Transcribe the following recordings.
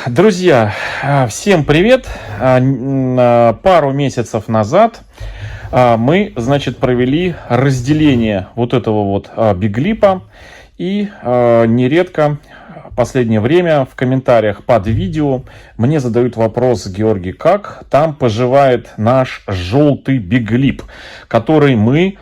Друзья, всем привет! Пару месяцев назад мы, значит, провели разделение вот этого вот биглипа. И нередко в последнее время в комментариях под видео мне задают вопрос: Георгий, как там поживает наш желтый биглип, который мы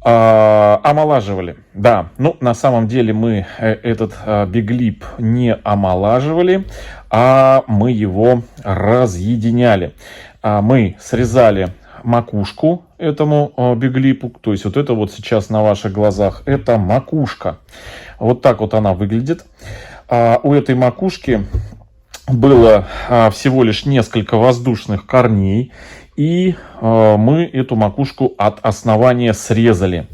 омолаживали? Да, ну на самом деле мы этот биглип не омолаживали, а мы его разъединяли. Мы срезали макушку этому биглипу, то есть вот это вот сейчас на ваших глазах, это макушка. Вот так вот она выглядит. У этой макушки было всего лишь несколько воздушных корней, и мы эту макушку от основания срезали.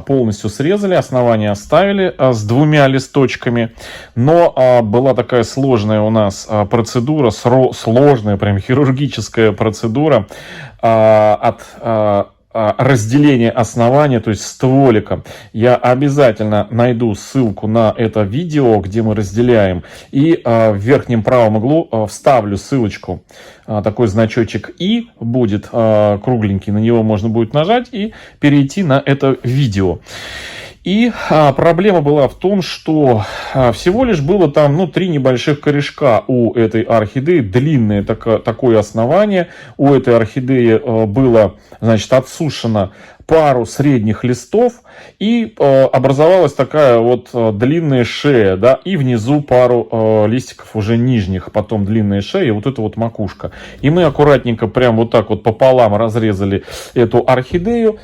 Полностью срезали, основание оставили с двумя листочками. Но была такая сложная у нас процедура, сложная, прям хирургическая процедура от разделение основания, то есть стволика. Я обязательно найду ссылку на это видео, где мы разделяем, и в верхнем правом углу вставлю ссылочку, такой значочек «И» будет кругленький, на него можно будет нажать и перейти на это видео. И проблема была в том, что всего лишь было там 3 небольших корешка у этой орхидеи, длинное такое основание. У этой орхидеи было, значит, отсушено пару средних листов, и образовалась такая вот длинная шея, да, и внизу пару листиков уже нижних, потом длинная шея, и вот эта вот макушка. И мы аккуратненько прям вот так вот пополам разрезали эту орхидею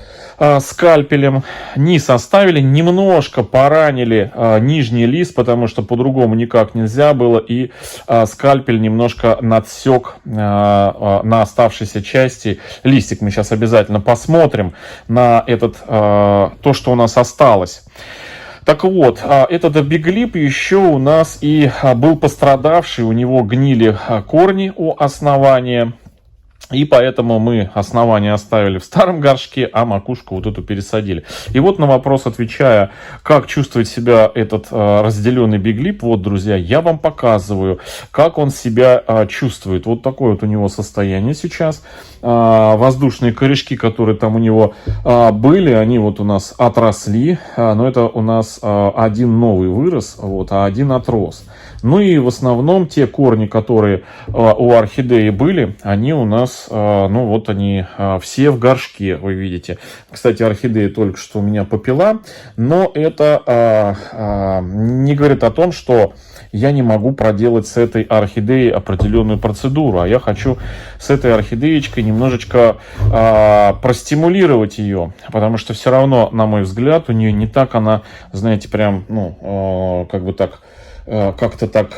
скальпелем, низ оставили, немножко поранили нижний лист, потому что по-другому никак нельзя было, и скальпель немножко надсек на оставшейся части листик. Мы сейчас обязательно посмотрим на то, что у нас осталось. Так вот, этот биглип еще у нас и был пострадавший, у него гнили корни у основания. И поэтому мы основание оставили в старом горшке, а макушку вот эту пересадили. И вот на вопрос отвечая, как чувствует себя этот разделенный биглип, вот, друзья, я вам показываю, как он себя чувствует. Вот такое вот у него состояние сейчас. Воздушные корешки, которые там у него были, они вот у нас отросли. Но это у нас один новый вырос, вот, а один отрос. Ну и в основном те корни, которые у орхидеи были, они у нас, ну вот они все в горшке, вы видите. Кстати, орхидея только что у меня попила, но это не говорит о том, что я не могу проделать с этой орхидеей определенную процедуру. А я хочу с этой орхидеечкой немножечко простимулировать ее, потому что все равно, на мой взгляд, у нее не так она, знаете, прям, ну, как бы так, как-то так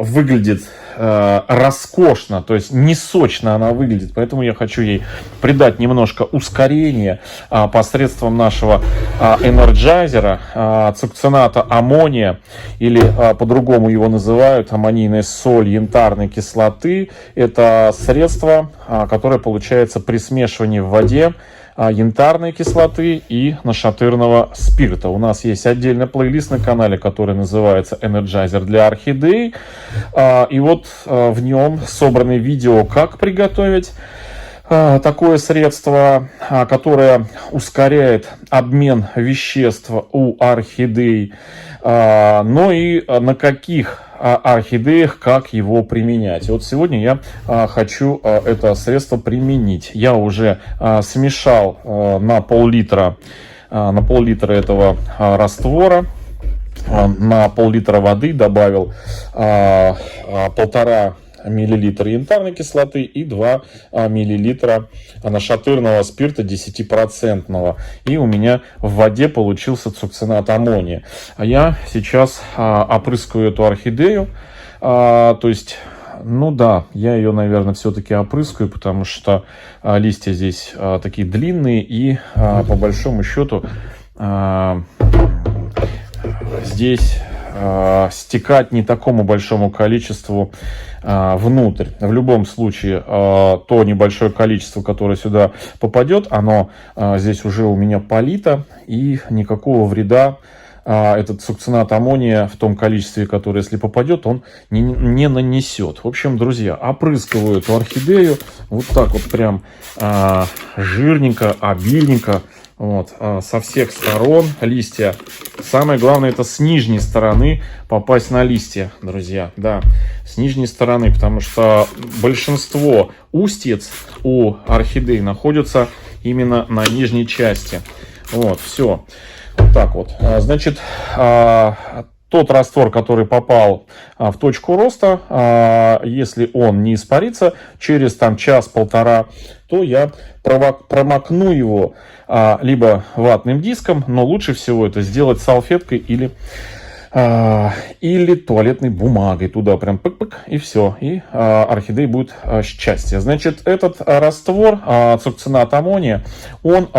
выглядит роскошно, то есть не сочно она выглядит, поэтому я хочу ей придать немножко ускорения посредством нашего энерджайзера, цукцината аммония, или по-другому его называют аммонийная соль янтарной кислоты. Это средство, которое получается при смешивании в воде янтарной кислоты и нашатырного спирта. У нас есть отдельный плейлист на канале, который называется Energizer для орхидей. И вот в нем собраны видео, как приготовить такое средство, которое ускоряет обмен веществ у орхидей, но и на каких орхидеях, как его применять. Вот сегодня я хочу это средство применить. Я уже смешал на пол-литра этого раствора, на пол-литра воды добавил 1,5 миллилитра янтарной кислоты и 2 миллилитра нашатырного спирта 10%. И у меня в воде получился цукцинат аммония. А я сейчас опрыскаю эту орхидею. То есть, ну да, я ее, наверное, все-таки опрыскаю, потому что листья здесь такие длинные, и по большому счету здесь стекать не такому большому количеству внутрь. В любом случае, то небольшое количество, которое сюда попадет, оно здесь уже у меня полито, и никакого вреда этот сукцинат аммония в том количестве, которое, если попадет, он не нанесет. В общем, друзья, опрыскиваю эту орхидею вот так вот прям жирненько, обильненько. Вот, со всех сторон листья. Самое главное, это с нижней стороны попасть на листья, друзья. Да, с нижней стороны, потому что большинство устьиц у орхидей находятся именно на нижней части. Вот, все. Вот так вот. Значит, тот раствор, который попал в точку роста, если он не испарится через там час-полтора, то я промокну его либо ватным диском, но лучше всего это сделать салфеткой или туалетной бумагой. Туда прям пык-пык, и все. И орхидей будет счастье. Значит, этот раствор, сукцинат аммония, он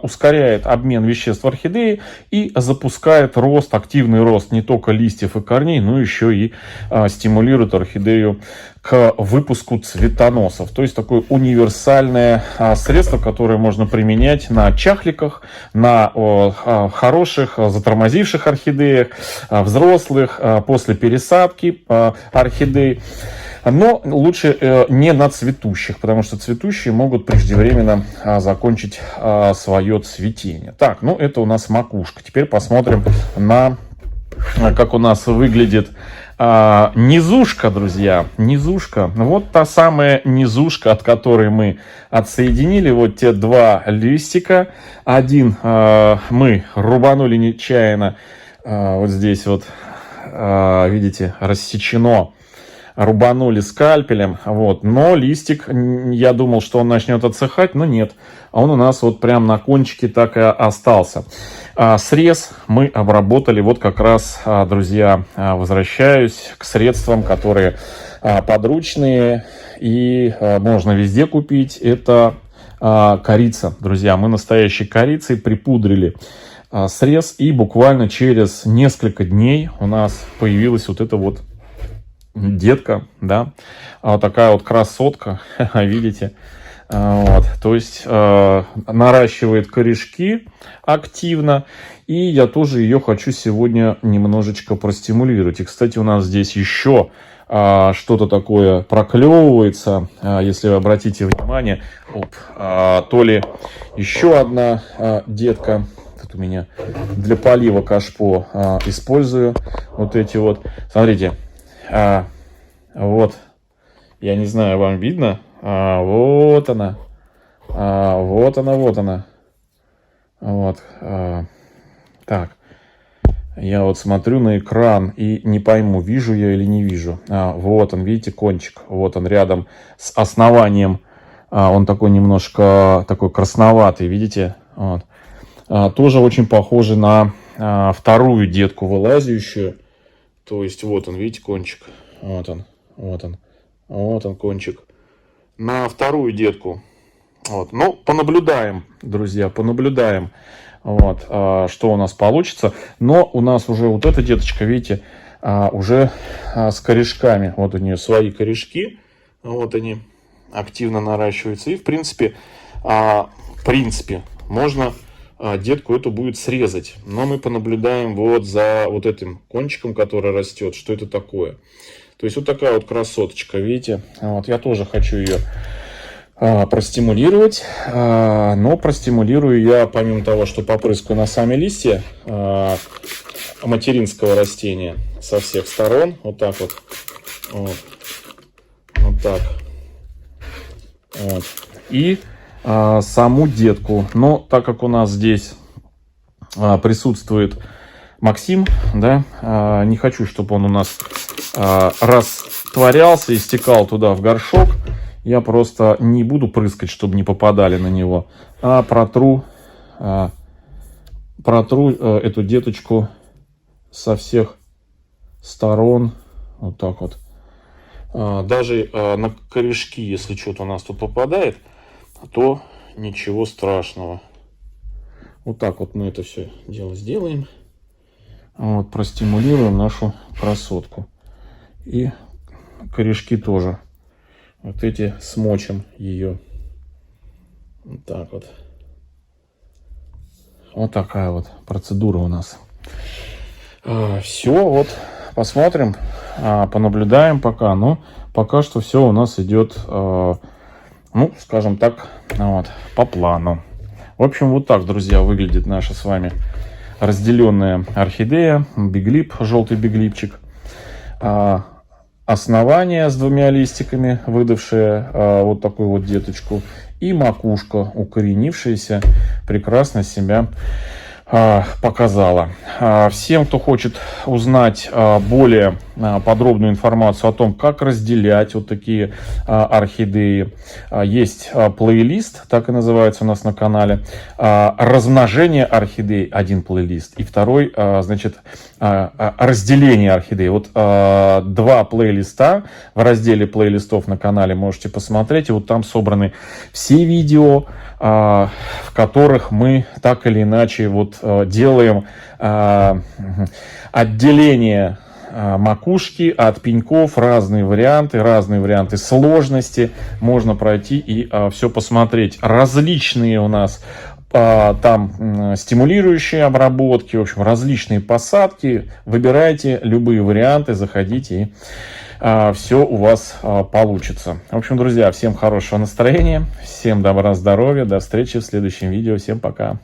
ускоряет обмен веществ в орхидеи и запускает рост, активный рост не только листьев и корней, но еще и стимулирует орхидею к выпуску цветоносов. То есть такое универсальное средство, которое можно применять на чахликах, на хороших, затормозивших орхидеях, взрослых, после пересадки орхидей. Но лучше не на цветущих, потому что цветущие могут преждевременно закончить свое цветение. Так, ну это у нас макушка. Теперь посмотрим на как у нас выглядит низушка, друзья. Низушка. Вот та самая низушка, от которой мы отсоединили вот те два листика. Один мы рубанули нечаянно. Вот здесь вот, видите, рассечено. Рубанули скальпелем, вот, но листик, я думал, что он начнет отсыхать, но нет, он у нас вот прям на кончике так и остался. Срез мы обработали, вот как раз, друзья, возвращаюсь к средствам, которые подручные и можно везде купить, это корица, друзья, мы настоящей корицей припудрили срез, и буквально через несколько дней у нас появилась вот эта вот детка, да, вот такая вот красотка, видите, вот, то есть наращивает корешки активно, и я тоже ее хочу сегодня немножечко простимулировать. И, кстати, у нас здесь еще что-то такое проклевывается, если вы обратите внимание, то ли еще одна детка. Тут у меня для полива кашпо использую вот эти вот, смотрите. Вот, я не знаю, вам видно? Вот она. Вот она, вот она. Вот. Так. Я вот смотрю на экран и не пойму, вижу я или не вижу. Вот он, видите, кончик. Вот он рядом с основанием. Он такой немножко такой красноватый, видите? Вот. Тоже очень похожий на вторую детку вылазящую. То есть вот он, видите, кончик. Вот он, вот он. Вот он, кончик. На вторую детку. Вот. Ну, понаблюдаем, друзья, понаблюдаем, вот, что у нас получится. Но у нас уже вот эта деточка, видите, уже с корешками. Вот у нее свои корешки. Вот они активно наращиваются. И, в принципе, можно детку эту будет срезать. Но мы понаблюдаем вот за вот этим кончиком, который растет, что это такое. То есть вот такая вот красоточка, видите. Вот, я тоже хочу ее простимулировать. Но простимулирую я, помимо того, что попрыскаю на сами листья материнского растения со всех сторон. Вот так вот. Вот, вот так. Вот. И саму детку. Но так как у нас здесь присутствует Максим, да, не хочу, чтобы он у нас растворялся и стекал туда в горшок. Я просто не буду прыскать, чтобы не попадали на него, а протру эту деточку со всех сторон. Вот так вот. Даже на корешки, если что-то у нас тут попадает, то ничего страшного. Вот так вот мы это все дело сделаем. Вот, простимулируем нашу красотку. И корешки тоже. Вот эти смочим ее. Вот так вот. Вот такая вот процедура у нас. Все, вот посмотрим, понаблюдаем пока. Но пока что все у нас идет, ну, скажем так, вот, по плану. В общем, вот так, друзья, выглядит наша с вами разделенная орхидея, биглип, желтый биглипчик. Основание с двумя листиками, выдавшее вот такую вот деточку. И макушка, укоренившаяся, прекрасно себя показала. Всем, кто хочет узнать более подробную информацию о том, как разделять вот такие орхидеи, есть плейлист, так и называется у нас на канале, размножение орхидей, один плейлист, и второй, значит, разделение орхидей. Вот два плейлиста в разделе плейлистов на канале можете посмотреть, и вот там собраны все видео, в которых мы так или иначе вот делаем отделение макушки от пеньков, разные варианты сложности. Можно пройти и все посмотреть. Различные у нас там стимулирующие обработки, в общем, различные посадки. Выбирайте любые варианты, заходите, и все у вас получится. В общем, друзья, всем хорошего настроения, всем добра, здоровья, до встречи в следующем видео, всем пока.